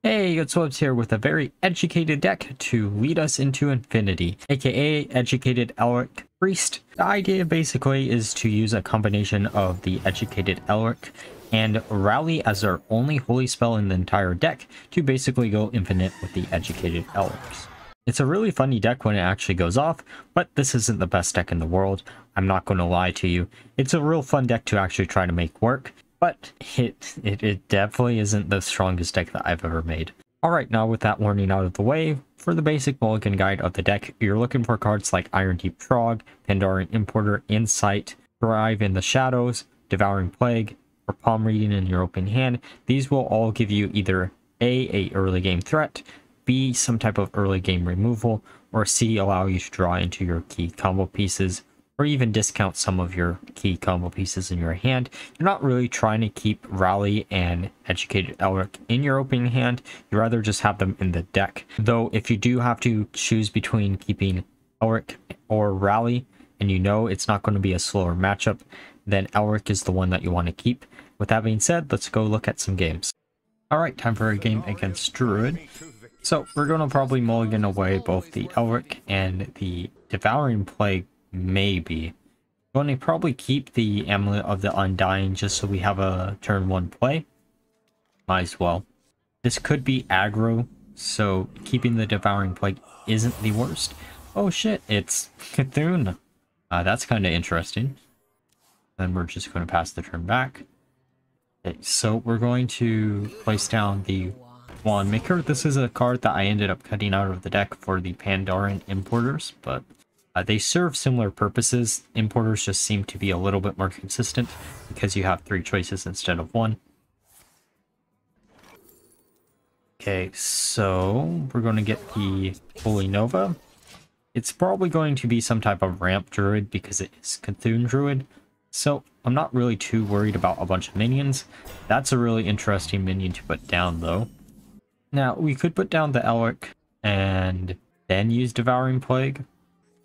Hey, it's Webs here with a very educated deck to lead us into infinity, aka Educated Elekk Priest. The idea basically is to use a combination of the Educated Elekk and Rally as our only holy spell in the entire deck to basically go infinite with the Educated Elekks. It's a really funny deck when it actually goes off, but this isn't the best deck in the world. I'm not going to lie to you. It's a real fun deck to actually try to make work. But it definitely isn't the strongest deck that I've ever made. Alright, now with that warning out of the way, for the basic Mulligan guide of the deck, you're looking for cards like Iron Deep Trog, Pandaren Importer, Insight, Thrive in the Shadows, Devouring Plague, or Palm Reading in your open hand. These will all give you either A, early game threat, B, some type of early game removal, or C, allow you to draw into your key combo pieces, or even discount some of your key combo pieces in your hand. You're not really trying to keep Rally and Educated Elekk in your opening hand. You rather just have them in the deck. Though if you do have to choose between keeping Elekk or Rally, and you know it's not going to be a slower matchup, then Elekk is the one that you want to keep. With that being said, let's go look at some games. Alright, time for a game against Druid. So we're going to probably mulligan away both the Elekk and the Devouring Plague. Maybe. Going to probably keep the Amulet of the Undying just so we have a turn 1 play. Might as well. This could be aggro, so keeping the Devouring Plague isn't the worst. Oh shit, it's Cthulhu. That's kind of interesting. Then we're just going to pass the turn back. Okay, so we're going to place down the Wand Maker. This is a card that I ended up cutting out of the deck for the Pandaren Importers, but they serve similar purposes. Importers just seem to be a little bit more consistent because you have 3 choices instead of 1. Okay, so we're going to get the Holy Nova. It's probably going to be some type of ramp druid because it is Cthulhu druid. So I'm not really too worried about a bunch of minions. That's a really interesting minion to put down though. Now we could put down the Elekk and then use Devouring Plague.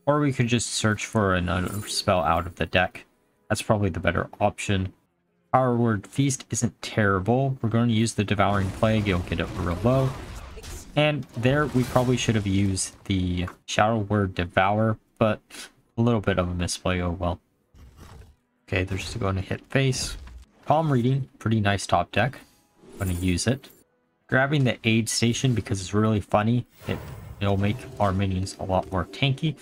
Or we could just search for another spell out of the deck. That's probably the better option. Our Word Feast isn't terrible. We're going to use the Devouring Plague. You'll get it real low. And there we probably should have used the Shadow Word Devour, but a little bit of a misplay. Oh well. Okay, they're just going to hit face. Palm Reading, pretty nice top deck. I'm going to use it. Grabbing the Aid Station because it's really funny. It'll make our minions a lot more tanky.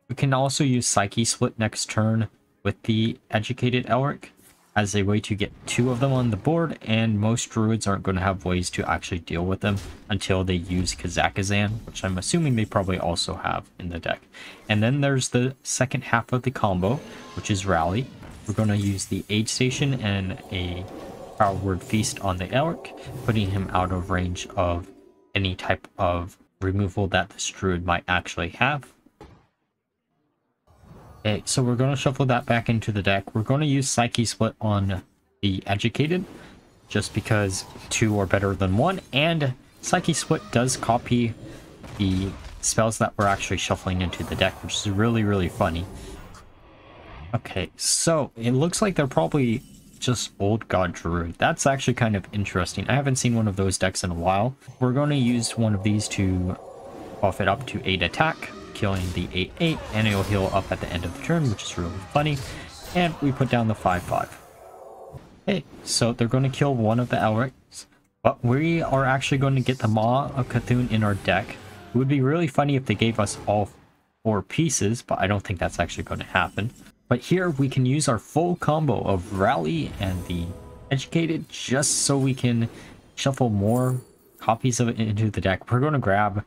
We can also use Psyche Split next turn with the Educated Elekk as a way to get 2 of them on the board, and most druids aren't going to have ways to actually deal with them until they use Kazakhstan, which I'm assuming they probably also have in the deck. And then there's the second half of the combo, which is Rally. We're going to use the Aid Station and a Power Word Feast on the Elekk, putting him out of range of any type of removal that this druid might actually have. Okay, so we're going to shuffle that back into the deck. We're going to use Psyche Split on the Educated, just because 2 are better than 1, and Psyche Split does copy the spells that we're actually shuffling into the deck, which is really, really funny. Okay, so it looks like they're probably just Old God Druid. That's actually kind of interesting. I haven't seen one of those decks in a while. We're going to use one of these to buff it up to 8 attack, killing the 8/8, and it'll heal up at the end of the turn, which is really funny. And we put down the 5/5. Okay, so they're going to kill one of the Elekks, but we are actually going to get the Maw of Cthulhu in our deck. It would be really funny if they gave us all 4 pieces, but I don't think that's actually going to happen. But here we can use our full combo of Rally and the Educated just so we can shuffle more copies of it into the deck. We're going to grab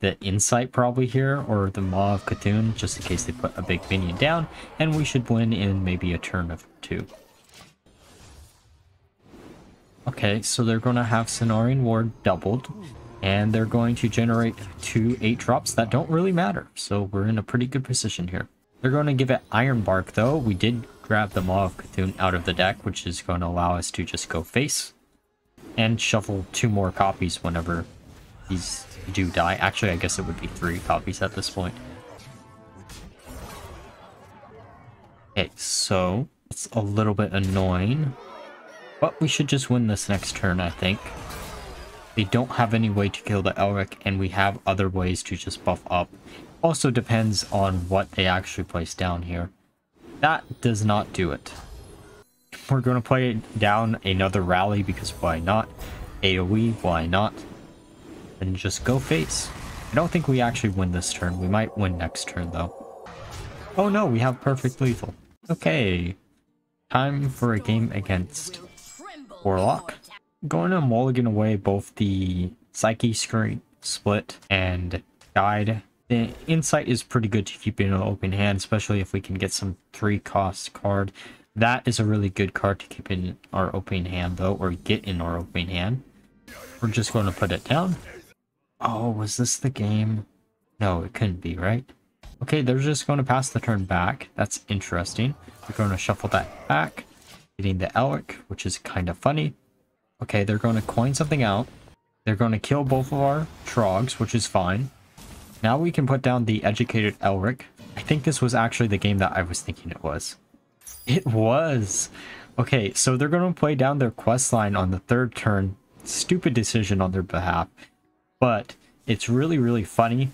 the Insight probably here, or the Maw of Cthulhu, just in case they put a big minion down, and we should win in maybe a turn of 2. Okay, so they're going to have Cenarian Ward doubled, and they're going to generate 2 8-drops that don't really matter, so we're in a pretty good position here. They're going to give it Iron Bark though. We did grab the Maw of Cthulhu out of the deck, which is going to allow us to just go face, and shuffle 2 more copies whenever these do die. Actually, I guess it would be 3 copies at this point. Okay, so it's a little bit annoying, but we should just win this next turn, I think. They don't have any way to kill the Elric, and we have other ways to just buff up. Also depends on what they actually place down here. That does not do it. We're going to play down another rally because why not? AoE, why not? And just go face. I don't think we actually win this turn. We might win next turn though. Oh no, we have perfect lethal. Okay. Time for a game against Warlock. Going to mulligan away both the Psyche screen split and guide. The insight is pretty good to keep in an open hand, especially if we can get some 3-cost card. That is a really good card to keep in our open hand though, or get in our open hand. We're just going to put it down. Oh, was this the game? No, it couldn't be, right? Okay, they're just going to pass the turn back. That's interesting. We're going to shuffle that back, getting the Elric, which is kind of funny. Okay, they're going to coin something out. They're going to kill both of our Trogs, which is fine. Now we can put down the Educated Elric. I think this was actually the game that I was thinking it was. It was! Okay, so they're going to play down their quest line on the 3rd turn. Stupid decision on their behalf. But it's really, really funny.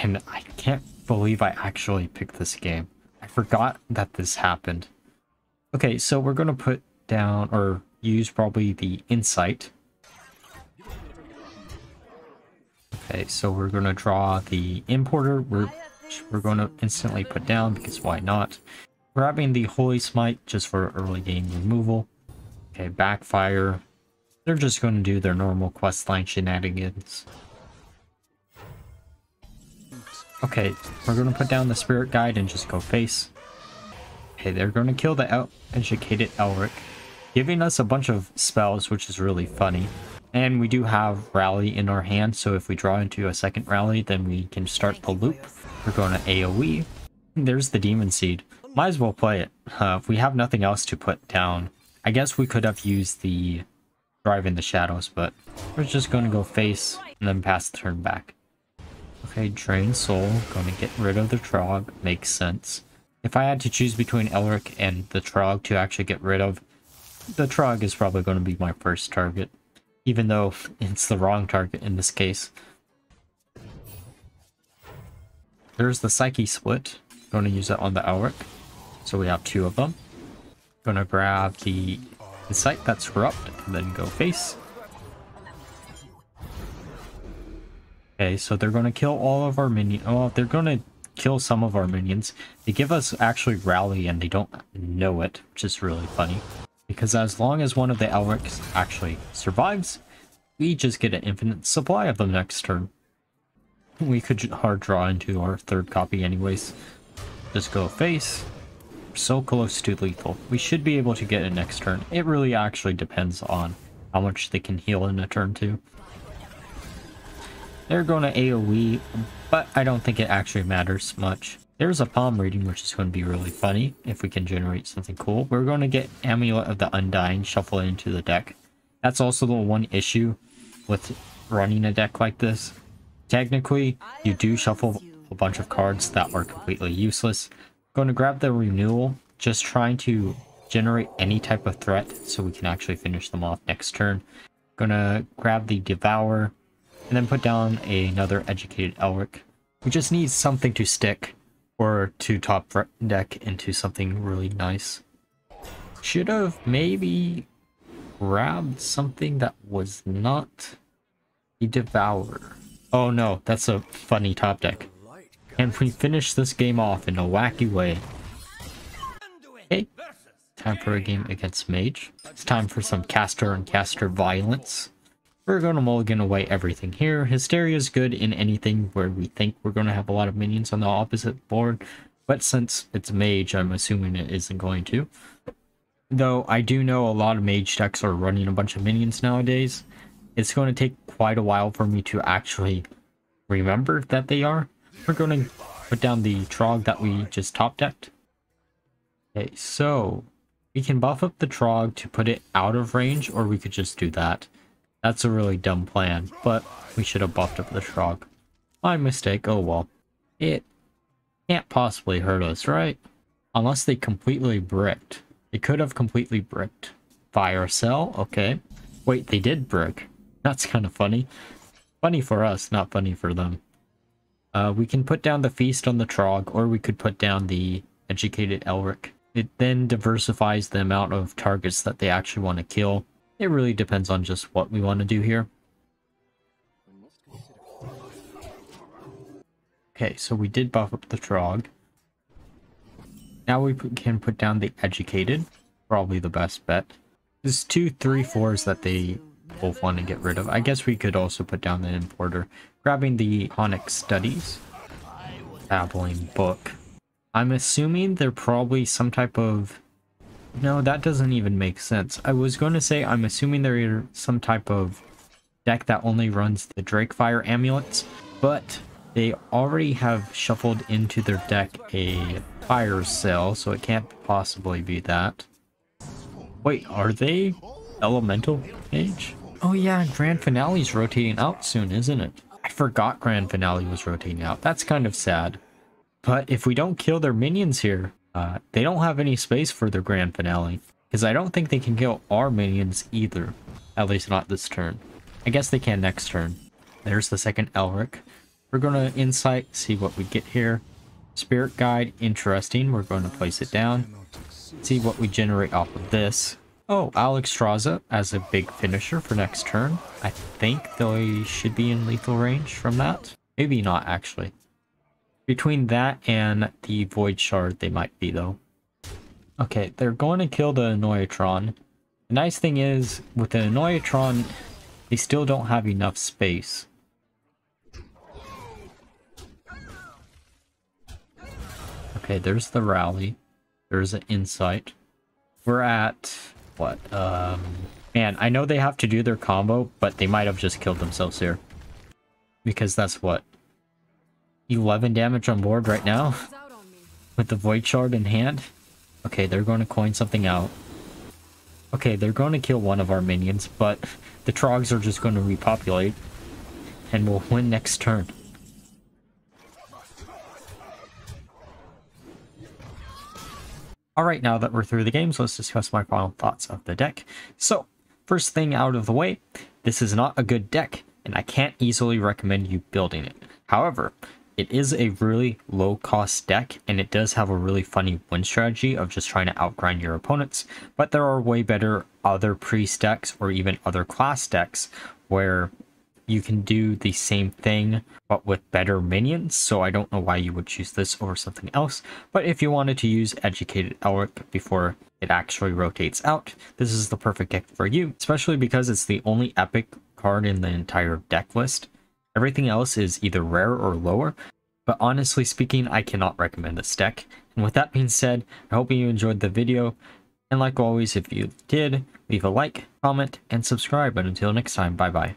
And I can't believe I actually picked this game. I forgot that this happened. Okay, so we're going to put down, or use probably the Insight. Okay, so we're going to draw the Importer. We're going to instantly put down because why not? Grabbing the Holy Smite just for early game removal. Okay, Backfire. They're just going to do their normal questline shenanigans. Okay, we're going to put down the Spirit Guide and just go face. Okay, they're going to kill the Educated Elric, giving us a bunch of spells, which is really funny. And we do have Rally in our hand, so if we draw into a second Rally, then we can start the loop. We're going to AoE. There's the Demon Seed. Might as well play it. If we have nothing else to put down, I guess we could have used the Drive in the Shadows, but we're just going to go face and then pass the turn back. Okay, Drain Soul, going to get rid of the Trog, makes sense. If I had to choose between Elric and the Trog to actually get rid of, the Trog is probably going to be my first target, even though it's the wrong target in this case. There's the Psyche split, going to use it on the Elric, so we have 2 of them. Going to grab the Insight that's corrupt, and then go face. Okay, so they're going to kill all of our minions. Oh, they're going to kill some of our minions. They give us actually Rally and they don't know it, which is really funny. Because as long as one of the Elrics actually survives, we just get an infinite supply of them next turn. We could hard draw into our 3rd copy anyways. Just go face. We're so close to lethal. We should be able to get it next turn. It really actually depends on how much they can heal in a turn too. They're going to AoE, but I don't think it actually matters much. There's a palm reading, which is going to be really funny if we can generate something cool. We're going to get Amulet of the Undying, shuffle it into the deck. That's also the one issue with running a deck like this. Technically, you do shuffle a bunch of cards that are completely useless. Going to grab the Renewal, just trying to generate any type of threat so we can actually finish them off next turn. Going to grab the Devour, and then put down another Educated Elric. We just need something to stick or to top deck into something really nice. Should have maybe grabbed something that was not a Devourer. Oh no, that's a funny top deck. And we finish this game off in a wacky way. Okay, time for a game against Mage. It's time for some caster and caster violence. We're going to mulligan away everything here. Hysteria is good in anything where we think we're going to have a lot of minions on the opposite board. But since it's Mage, I'm assuming it isn't going to. Though I do know a lot of Mage decks are running a bunch of minions nowadays. It's going to take quite a while for me to actually remember that they are. We're going to put down the Trog that we just top decked. Okay, so we can buff up the Trog to put it out of range, or we could just do that. That's a really dumb plan, but we should have buffed up the Trog. My mistake, oh well. It can't possibly hurt us, right? Unless they completely bricked. They could have completely bricked. Fire Cell, okay. Wait, they did brick. That's kind of funny. Funny for us, not funny for them. We can put down the Feast on the Trog, or we could put down the Educated Elekk. It then diversifies the amount of targets that they actually want to kill. It really depends on just what we want to do here. Okay, so we did buff up the Trog. Now we can put down the Educated. Probably the best bet. There's 2, 3, 4s that they both want to get rid of. I guess we could also put down the Importer. Grabbing the Onyx Studies. Babbling Book. I'm assuming they're probably some type of... No, that doesn't even make sense. I was going to say I'm assuming they're some type of deck that only runs the Drakefire Amulets, but they already have shuffled into their deck a Fire Cell, so it can't possibly be that. Wait, are they Elemental Mage? Oh yeah, Grand Finale's rotating out soon, isn't it? I forgot Grand Finale was rotating out. That's kind of sad. But if we don't kill their minions here, they don't have any space for their Grand Finale. Because I don't think they can kill our minions either. At least not this turn. I guess they can next turn. There's the second Elekk. We're going to Insight, see what we get here. Spirit Guide, interesting. We're going to place it down. See what we generate off of this. Oh, Alexstrasza as a big finisher for next turn. I think they should be in lethal range from that. Maybe not, actually. Between that and the Void Shard, they might be, though. Okay, they're going to kill the Annoyatron. The nice thing is, with the Annoyatron, they still don't have enough space. Okay, there's the Rally. There's an Insight. We're at... what? Man, I know they have to do their combo, but they might have just killed themselves here. Because that's what? 11 damage on board right now? With the Void Shard in hand? Okay, they're going to coin something out. Okay, they're going to kill one of our minions, but the Trogs are just going to repopulate. And we'll win next turn. Alright, now that we're through the games, let's discuss my final thoughts of the deck. So, first thing out of the way, this is not a good deck, and I can't easily recommend you building it. However, it is a really low-cost deck, and it does have a really funny win strategy of just trying to outgrind your opponents, but there are way better other priest decks, or even other class decks, where you can do the same thing, but with better minions, so I don't know why you would choose this over something else. But if you wanted to use Educated Elekk before it actually rotates out, this is the perfect deck for you, especially because it's the only epic card in the entire deck list. Everything else is either rare or lower, but honestly speaking, I cannot recommend this deck. And with that being said, I hope you enjoyed the video, and like always, if you did, leave a like, comment, and subscribe. But until next time, bye bye.